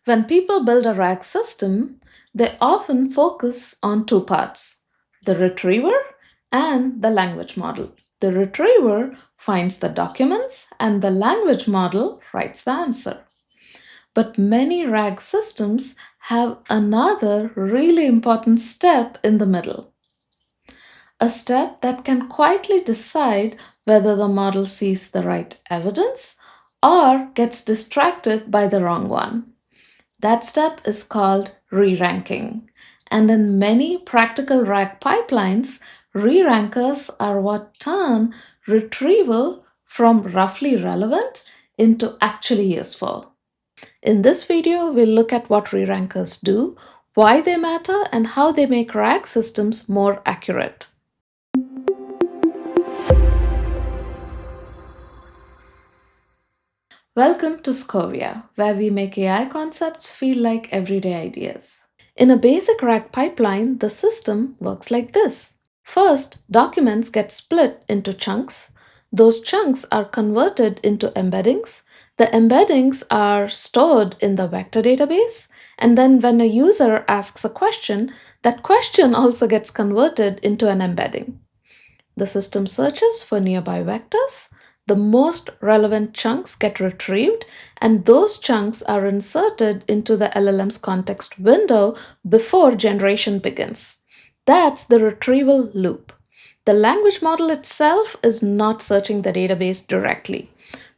When people build a RAG system, they often focus on two parts, the retriever and the language model. The retriever finds the documents and the language model writes the answer. But many RAG systems have another really important step in the middle, a step that can quietly decide whether the model sees the right evidence or gets distracted by the wrong one. That step is called reranking. And in many practical RAG pipelines, rerankers are what turn retrieval from roughly relevant into actually useful. In this video, we'll look at what rerankers do, why they matter, and how they make RAG systems more accurate. Welcome to Scovia, where we make AI concepts feel like everyday ideas. In a basic RAG pipeline, the system works like this. First, documents get split into chunks. Those chunks are converted into embeddings. The embeddings are stored in the vector database. And then when a user asks a question, that question also gets converted into an embedding. The system searches for nearby vectors. The most relevant chunks get retrieved, and those chunks are inserted into the LLM's context window before generation begins. That's the retrieval loop. The language model itself is not searching the database directly.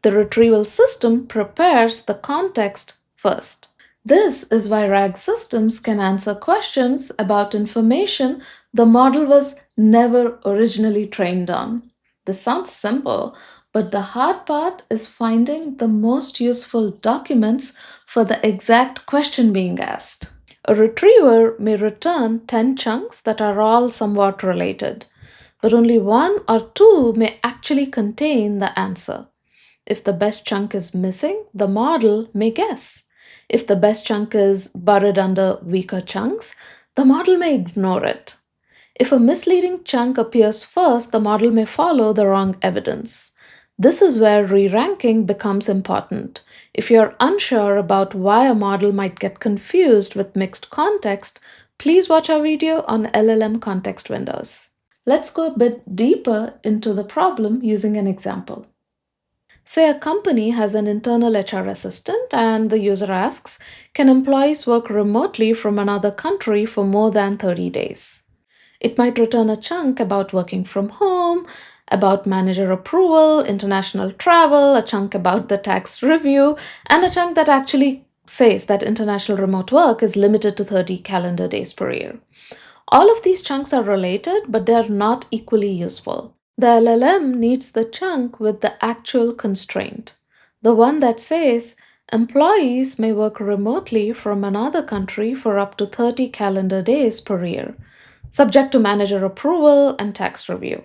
The retrieval system prepares the context first. This is why RAG systems can answer questions about information the model was never originally trained on. This sounds simple, but the hard part is finding the most useful documents for the exact question being asked. A retriever may return 10 chunks that are all somewhat related, but only one or two may actually contain the answer. If the best chunk is missing, the model may guess. If the best chunk is buried under weaker chunks, the model may ignore it. If a misleading chunk appears first, the model may follow the wrong evidence. This is where re-ranking becomes important. If you're unsure about why a model might get confused with mixed context, please watch our video on LLM context windows. Let's go a bit deeper into the problem using an example. Say a company has an internal HR assistant and the user asks, can employees work remotely from another country for more than 30 days? It might return a chunk about working from home, about manager approval, international travel, a chunk about the tax review, and a chunk that actually says that international remote work is limited to 30 calendar days per year. All of these chunks are related, but they are not equally useful. The LLM needs the chunk with the actual constraint, the one that says employees may work remotely from another country for up to 30 calendar days per year, subject to manager approval and tax review.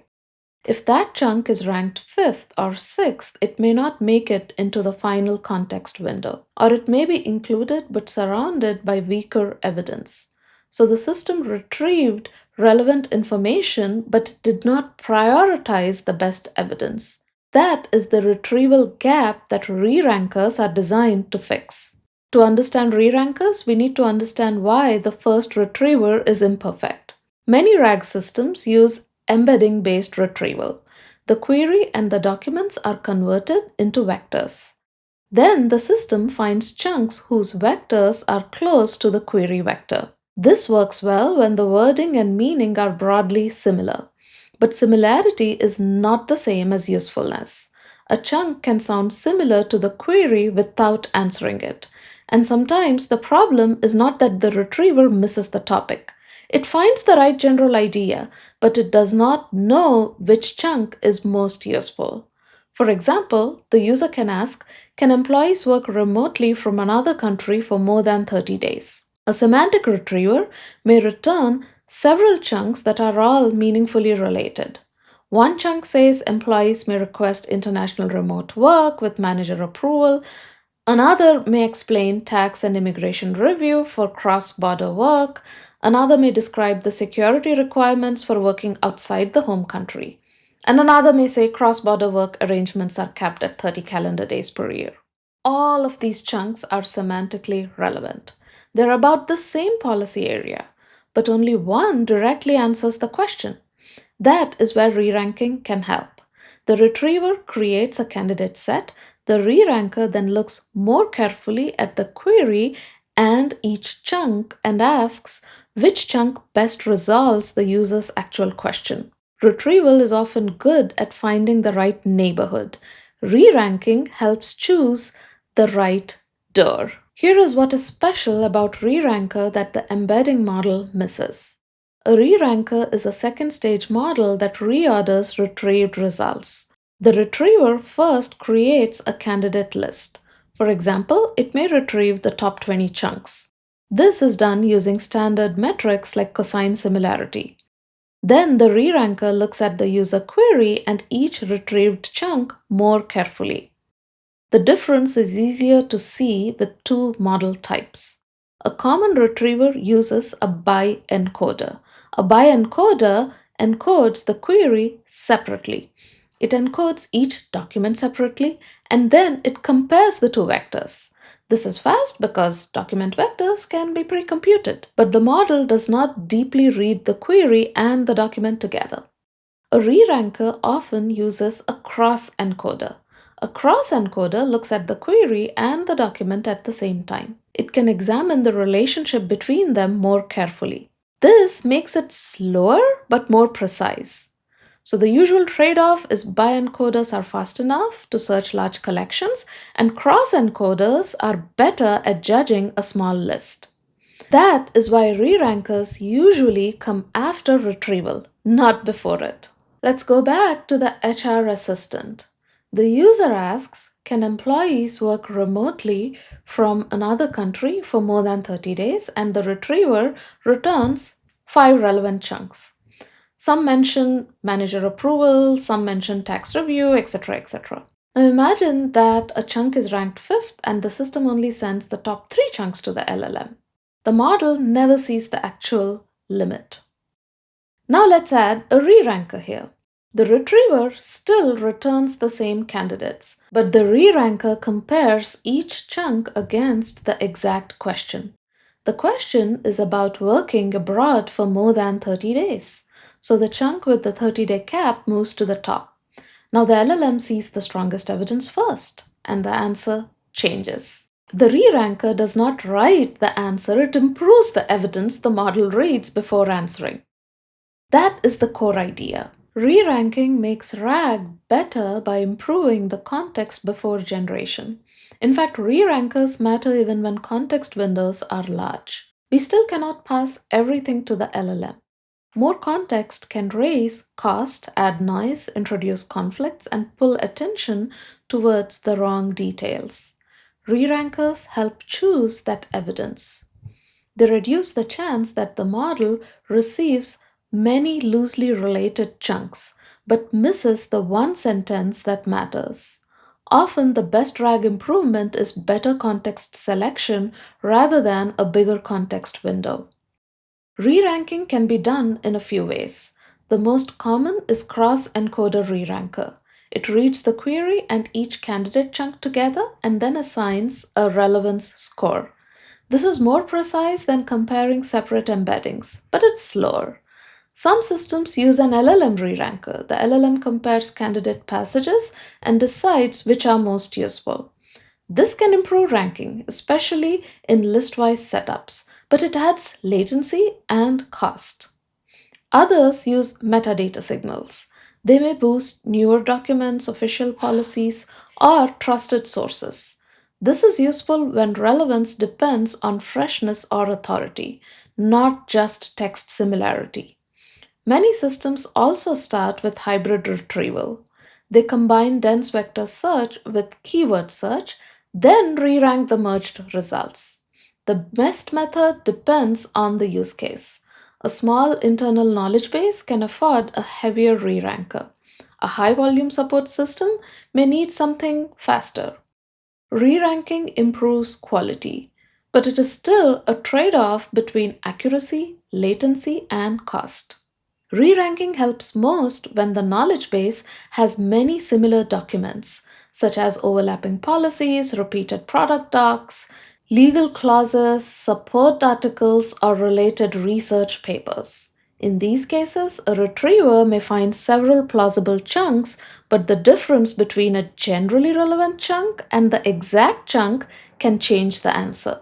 If that chunk is ranked 5th or 6th, it may not make it into the final context window, or it may be included but surrounded by weaker evidence. So the system retrieved relevant information but did not prioritize the best evidence. That is the retrieval gap that re-rankers are designed to fix. To understand re-rankers, we need to understand why the first retriever is imperfect. Many RAG systems use embedding-based retrieval. The query and the documents are converted into vectors. Then the system finds chunks whose vectors are close to the query vector. This works well when the wording and meaning are broadly similar. But similarity is not the same as usefulness. A chunk can sound similar to the query without answering it. And sometimes the problem is not that the retriever misses the topic. It finds the right general idea, but it does not know which chunk is most useful. For example, the user can ask, can employees work remotely from another country for more than 30 days? A semantic retriever may return several chunks that are all meaningfully related. One chunk says employees may request international remote work with manager approval. Another may explain tax and immigration review for cross-border work. Another may describe the security requirements for working outside the home country. And another may say cross-border work arrangements are capped at 30 calendar days per year. all of these chunks are semantically relevant. They're about the same policy area, but only one directly answers the question. That is where re-ranking can help. The retriever creates a candidate set. The re-ranker then looks more carefully at the query and each chunk and asks which chunk best resolves the user's actual question. Retrieval is often good at finding the right neighborhood. Re-ranking helps choose the right dir. Here is what is special about re-ranker that the embedding model misses. A re-ranker is a second stage model that reorders retrieved results. The retriever first creates a candidate list. For example, it may retrieve the top 20 chunks. This is done using standard metrics like cosine similarity. Then the re-ranker looks at the user query and each retrieved chunk more carefully. The difference is easier to see with two model types. A common retriever uses a bi-encoder. A bi-encoder encodes the query separately. It encodes each document separately and then it compares the two vectors. This is fast because document vectors can be pre-computed, but the model does not deeply read the query and the document together. A re-ranker often uses a cross-encoder. A cross-encoder looks at the query and the document at the same time. It can examine the relationship between them more carefully. This makes it slower but more precise. So the usual trade-off is bi-encoders are fast enough to search large collections and cross-encoders are better at judging a small list. That is why re-rankers usually come after retrieval, not before it. Let's go back to the HR assistant. The user asks, can employees work remotely from another country for more than 30 days? And the retriever returns 5 relevant chunks. Some mention manager approval, some mention tax review, etc. etc. Now imagine that a chunk is ranked 5th and the system only sends the top 3 chunks to the LLM. The model never sees the actual limit. Now let's add a re-ranker here. The retriever still returns the same candidates, but the re-ranker compares each chunk against the exact question. The question is about working abroad for more than 30 days. So the chunk with the 30-day cap moves to the top. Now the LLM sees the strongest evidence first, and the answer changes. The re-ranker does not write the answer, it improves the evidence the model reads before answering. That is the core idea. Re-ranking makes RAG better by improving the context before generation. In fact, re-rankers matter even when context windows are large. We still cannot pass everything to the LLM. More context can raise cost, add noise, introduce conflicts, and pull attention towards the wrong details. Re-rankers help choose that evidence. They reduce the chance that the model receives many loosely related chunks, but misses the one sentence that matters. Often the best RAG improvement is better context selection rather than a bigger context window. Re-ranking can be done in a few ways. The most common is cross-encoder re-ranker. It reads the query and each candidate chunk together and then assigns a relevance score. This is more precise than comparing separate embeddings, but it's slower. Some systems use an LLM re-ranker. The LLM compares candidate passages and decides which are most useful. This can improve ranking, especially in list-wise setups, but it adds latency and cost. Others use metadata signals. They may boost newer documents, official policies, or trusted sources. This is useful when relevance depends on freshness or authority, not just text similarity. Many systems also start with hybrid retrieval. They combine dense vector search with keyword search, then re-rank the merged results. The best method depends on the use case. A small internal knowledge base can afford a heavier re-ranker. A high-volume support system may need something faster. Re-ranking improves quality, but it is still a trade-off between accuracy, latency, and cost. Re-ranking helps most when the knowledge base has many similar documents. such as overlapping policies, repeated product docs, legal clauses, support articles, or related research papers. In these cases, a retriever may find several plausible chunks, but the difference between a generally relevant chunk and the exact chunk can change the answer.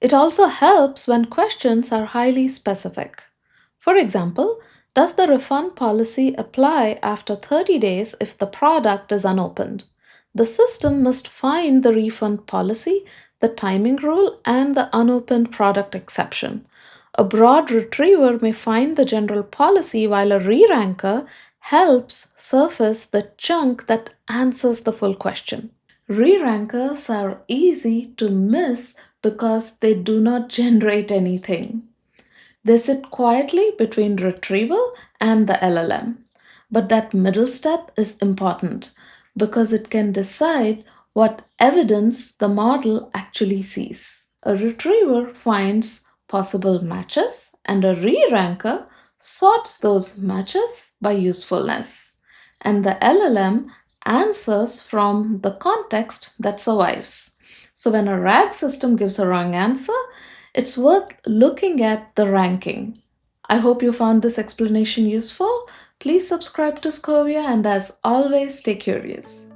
It also helps when questions are highly specific. For example, does the refund policy apply after 30 days if the product is unopened? The system must find the refund policy, the timing rule, and the unopened product exception. A broad retriever may find the general policy while a reranker helps surface the chunk that answers the full question. Rerankers are easy to miss because they do not generate anything. They sit quietly between retrieval and the LLM. But that middle step is important because it can decide what evidence the model actually sees. A retriever finds possible matches, and a re-ranker sorts those matches by usefulness. And the LLM answers from the context that survives. So when a RAG system gives a wrong answer, it's worth looking at the ranking. I hope you found this explanation useful. Please subscribe to Scovia and as always, stay curious.